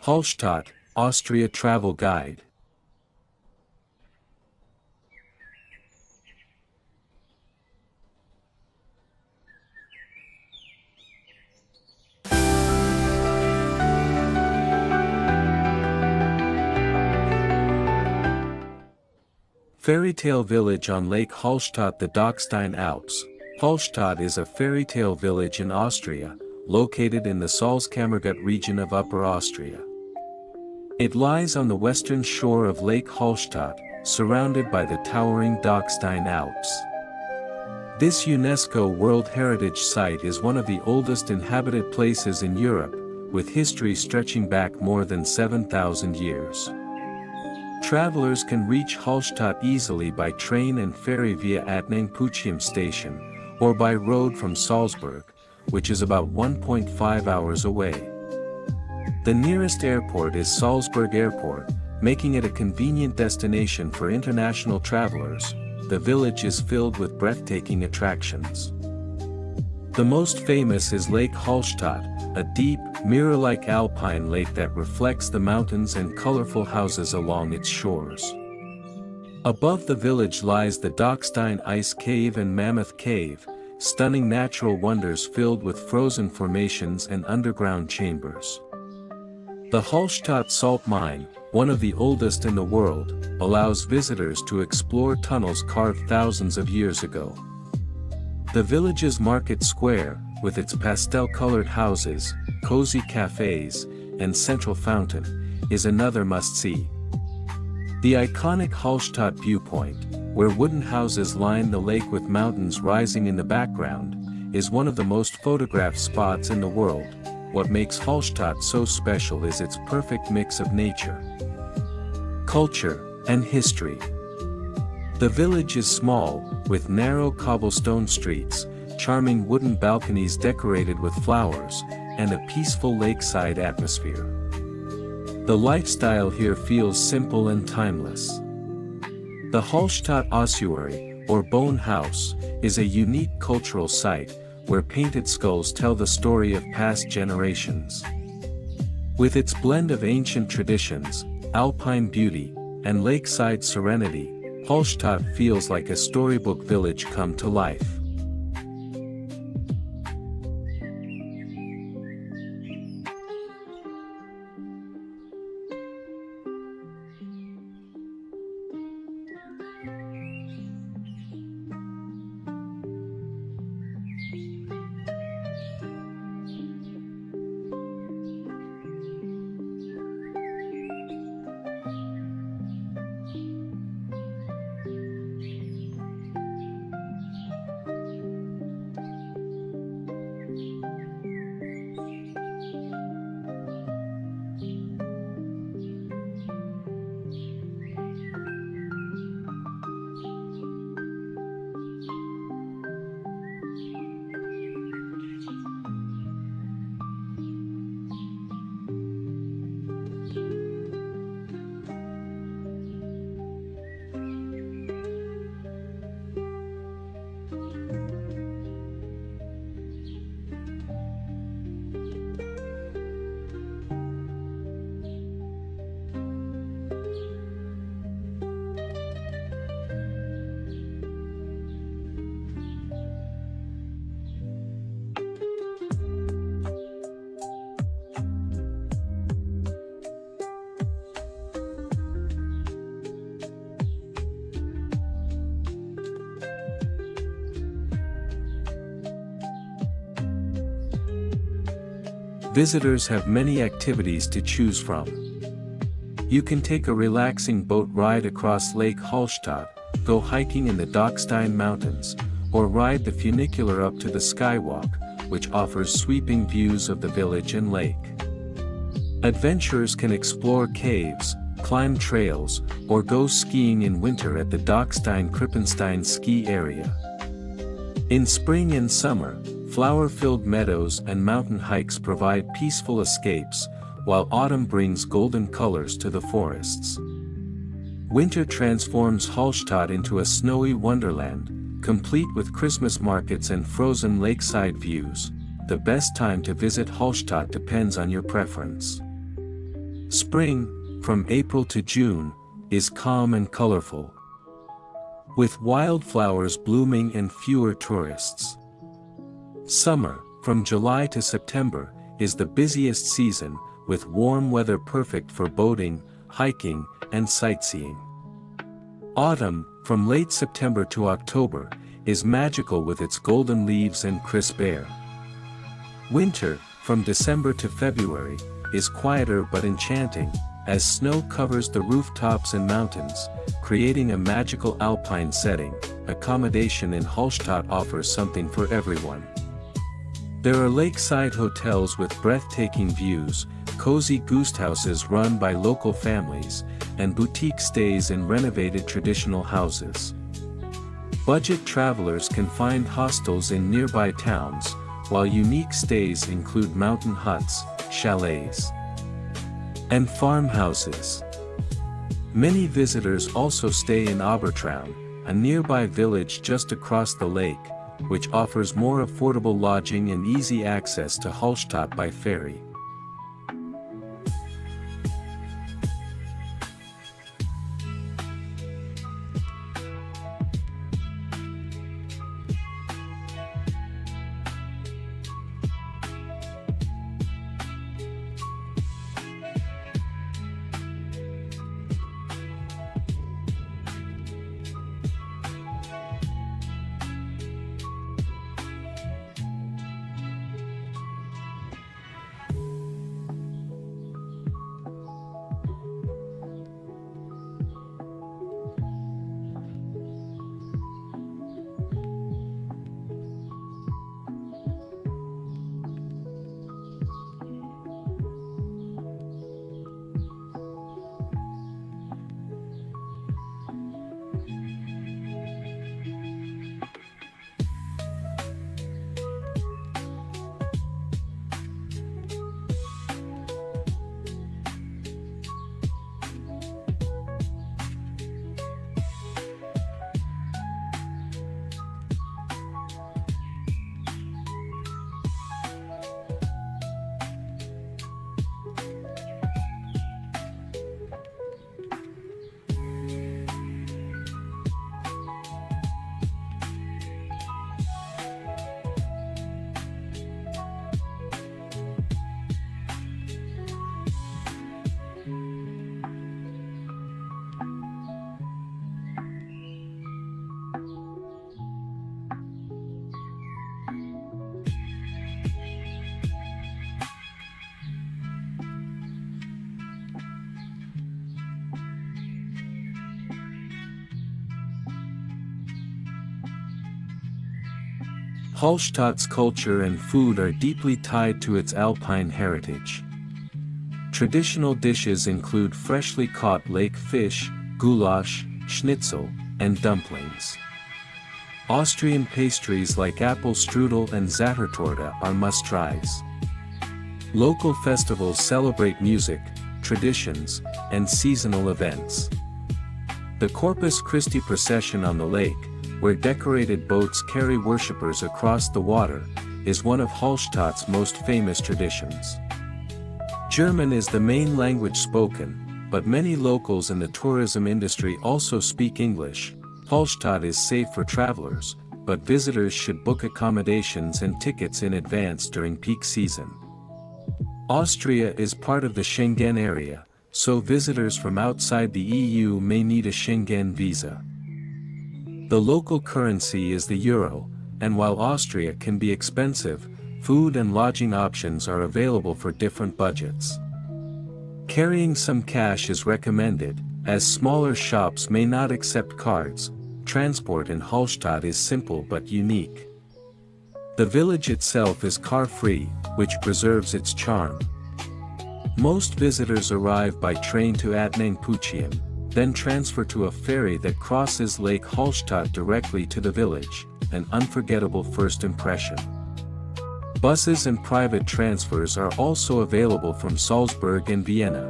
Hallstatt, Austria Travel Guide. Fairytale Village on Lake Hallstatt. The Dachstein Alps. Hallstatt is a fairytale village in Austria, located in the Salzkammergut region of Upper Austria. It lies on the western shore of Lake Hallstatt, surrounded by the towering Dachstein Alps. This UNESCO World Heritage Site is one of the oldest inhabited places in Europe, with history stretching back more than 7,000 years. Travelers can reach Hallstatt easily by train and ferry via Atnang station, or by road from Salzburg, which is about 1.5 hours away. The nearest airport is Salzburg Airport, making it a convenient destination for international travelers. The village is filled with breathtaking attractions. The most famous is Lake Hallstatt, a deep, mirror-like alpine lake that reflects the mountains and colorful houses along its shores. Above the village lies the Dachstein Ice Cave and Mammoth Cave, stunning natural wonders filled with frozen formations and underground chambers. The Hallstatt Salt Mine, one of the oldest in the world, allows visitors to explore tunnels carved thousands of years ago. The village's market square, with its pastel-colored houses, cozy cafes, and central fountain, is another must-see. The iconic Hallstatt viewpoint, where wooden houses line the lake with mountains rising in the background, is one of the most photographed spots in the world. What makes Hallstatt so special is its perfect mix of nature, culture, and history. The village is small, with narrow cobblestone streets, charming wooden balconies decorated with flowers, and a peaceful lakeside atmosphere. The lifestyle here feels simple and timeless. The Hallstatt Ossuary, or Bone House, is a unique cultural site, where painted skulls tell the story of past generations. With its blend of ancient traditions, alpine beauty, and lakeside serenity, Hallstatt feels like a storybook village come to life. Visitors have many activities to choose from. You can take a relaxing boat ride across Lake Hallstatt, go hiking in the Dachstein Mountains, or ride the funicular up to the Skywalk, which offers sweeping views of the village and lake. Adventurers can explore caves, climb trails, or go skiing in winter at the Dachstein Krippenstein ski area. In spring and summer, flower-filled meadows and mountain hikes provide peaceful escapes, while autumn brings golden colors to the forests. Winter transforms Hallstatt into a snowy wonderland, complete with Christmas markets and frozen lakeside views. The best time to visit Hallstatt depends on your preference. Spring, from April to June, is calm and colorful, with wildflowers blooming and fewer tourists. Summer, from July to September, is the busiest season, with warm weather perfect for boating, hiking, and sightseeing. Autumn, from late September to October, is magical with its golden leaves and crisp air. Winter, from December to February, is quieter but enchanting, as snow covers the rooftops and mountains, creating a magical alpine setting. Accommodation in Hallstatt offers something for everyone. There are lakeside hotels with breathtaking views, cozy guesthouses run by local families, and boutique stays in renovated traditional houses. Budget travelers can find hostels in nearby towns, while unique stays include mountain huts, chalets, and farmhouses. Many visitors also stay in Obertraum, a nearby village just across the lake, which offers more affordable lodging and easy access to Hallstatt by ferry. Hallstatt's culture and food are deeply tied to its alpine heritage. Traditional dishes include freshly caught lake fish, goulash, schnitzel, and dumplings. Austrian pastries like apple strudel and Zattertorte are must-tries. Local festivals celebrate music, traditions, and seasonal events. The Corpus Christi procession on the lake, where decorated boats carry worshippers across the water, is one of Hallstatt's most famous traditions. German is the main language spoken, but many locals in the tourism industry also speak English. Hallstatt is safe for travelers, but visitors should book accommodations and tickets in advance during peak season. Austria is part of the Schengen area, so visitors from outside the EU may need a Schengen visa. The local currency is the euro, and while Austria can be expensive, food and lodging options are available for different budgets. Carrying some cash is recommended, as smaller shops may not accept cards. Transport in Hallstatt is simple but unique. The village itself is car-free, which preserves its charm. Most visitors arrive by train to Attnang-Puchien, then transfer to a ferry that crosses Lake Hallstatt directly to the village, an unforgettable first impression. Buses and private transfers are also available from Salzburg and Vienna.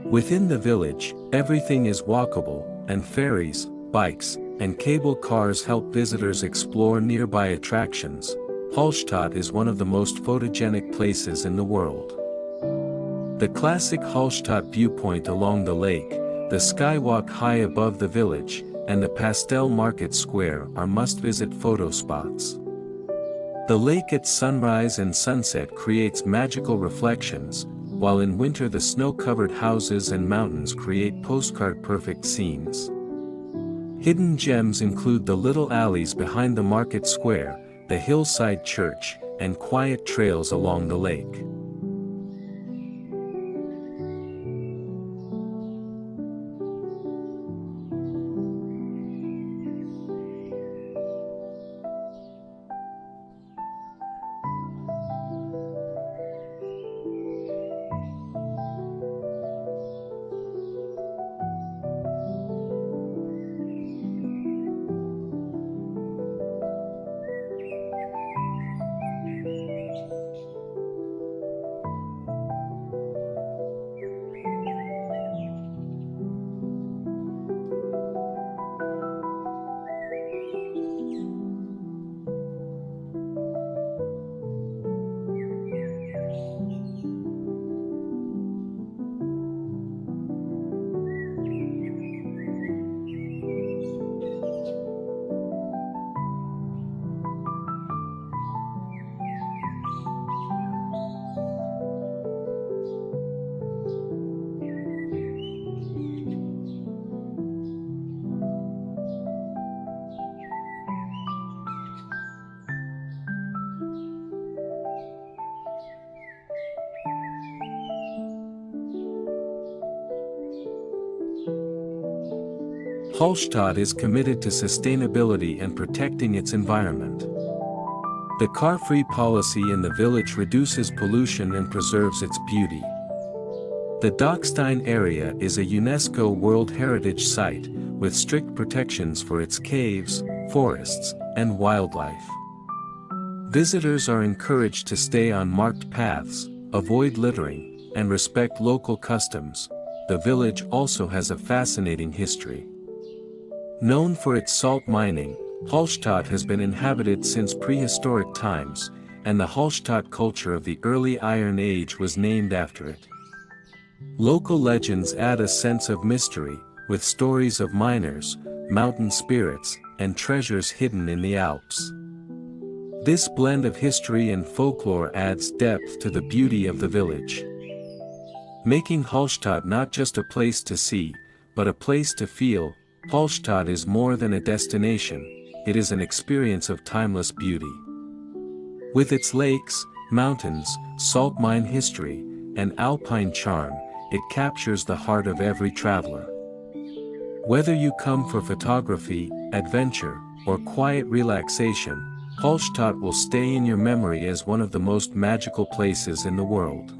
Within the village, everything is walkable, and ferries, bikes, and cable cars help visitors explore nearby attractions. Hallstatt is one of the most photogenic places in the world. The classic Hallstatt viewpoint along the lake, the skywalk high above the village, and the pastel market square are must-visit photo spots. The lake at sunrise and sunset creates magical reflections, while in winter the snow-covered houses and mountains create postcard-perfect scenes. Hidden gems include the little alleys behind the market square, the hillside church, and quiet trails along the lake. Hallstatt is committed to sustainability and protecting its environment. The car-free policy in the village reduces pollution and preserves its beauty. The Dachstein area is a UNESCO World Heritage Site, with strict protections for its caves, forests, and wildlife. Visitors are encouraged to stay on marked paths, avoid littering, and respect local customs. The village also has a fascinating history. Known for its salt mining, Hallstatt has been inhabited since prehistoric times, and the Hallstatt culture of the early Iron Age was named after it. Local legends add a sense of mystery, with stories of miners, mountain spirits, and treasures hidden in the Alps. This blend of history and folklore adds depth to the beauty of the village, making Hallstatt not just a place to see, but a place to feel. Hallstatt is more than a destination, it is an experience of timeless beauty. With its lakes, mountains, salt mine history, and alpine charm, it captures the heart of every traveler. Whether you come for photography, adventure, or quiet relaxation, Hallstatt will stay in your memory as one of the most magical places in the world.